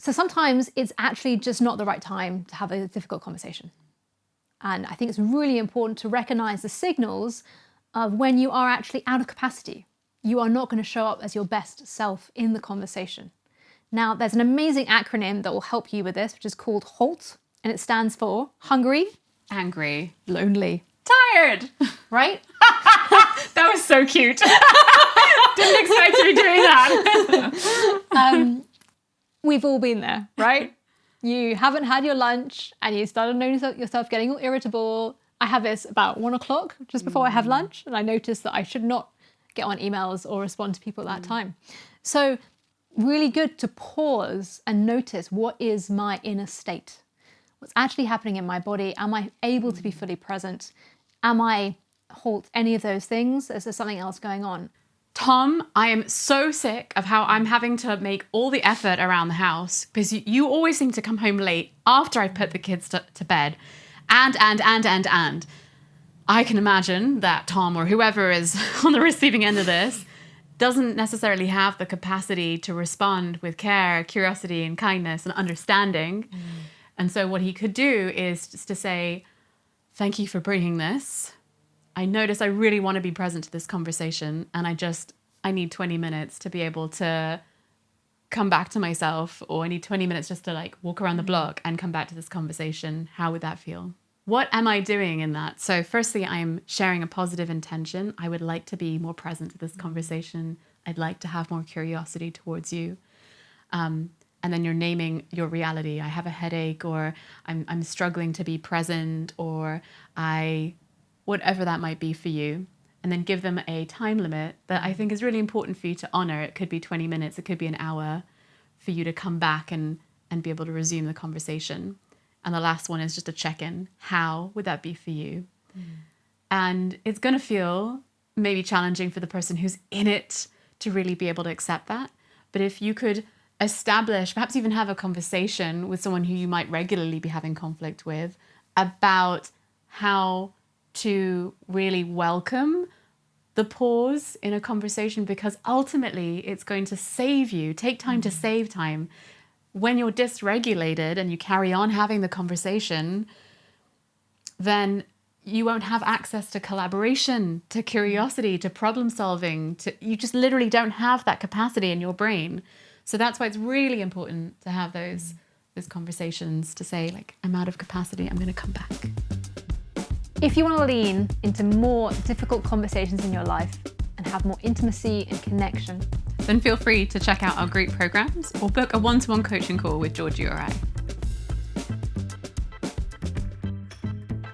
So sometimes it's actually just not the right time to have a difficult conversation. And I think it's really important to recognize the signals of when you are actually out of capacity. You are not going to show up as your best self in the conversation. Now, there's an amazing acronym that will help you with this, which is called HALT, and it stands for hungry, angry, lonely, tired. Right? That was so cute. Didn't expect to be doing that. We've all been there, right? You haven't had your lunch and you started noticing yourself getting all irritable. I have this about 1 o'clock just before I have lunch, and I notice that I should not get on emails or respond to people at that time. So really good to pause and notice, what is my inner state? What's actually happening in my body? Am I able to be fully present? Am I halt any of those things? Is there something else going on? Tom, I am so sick of how I'm having to make all the effort around the house because you always seem to come home late after I've put the kids to bed. And. I can imagine that Tom or whoever is on the receiving end of this doesn't necessarily have the capacity to respond with care, curiosity, and kindness and understanding. And so what he could do is just to say, thank you for bringing this. I notice I really want to be present to this conversation, and I need 20 minutes to be able to come back to myself, or I need 20 minutes just to like walk around the block and come back to this conversation. How would that feel? What am I doing in that? So firstly, I'm sharing a positive intention. I would like to be more present to this conversation. I'd like to have more curiosity towards you. And then you're naming your reality. I have a headache, or I'm struggling to be present, or whatever that might be for you. And then give them a time limit that I think is really important for you to honor. It could be 20 minutes, it could be an hour, for you to come back and be able to resume the conversation. And the last one is just a check-in. How would that be for you? And it's going to feel maybe challenging for the person who's in it to really be able to accept that. But if you could establish, perhaps even have a conversation with someone who you might regularly be having conflict with about how to really welcome the pause in a conversation, because ultimately it's going to save you. Take time to save time. When you're dysregulated and you carry on having the conversation, then you won't have access to collaboration, to curiosity, to problem solving. You just literally don't have that capacity in your brain. So that's why it's really important to have those conversations, to say, like, I'm out of capacity, I'm going to come back. If you want to lean into more difficult conversations in your life and have more intimacy and connection, then feel free to check out our group programs or book a one-to-one coaching call with Georgie or I.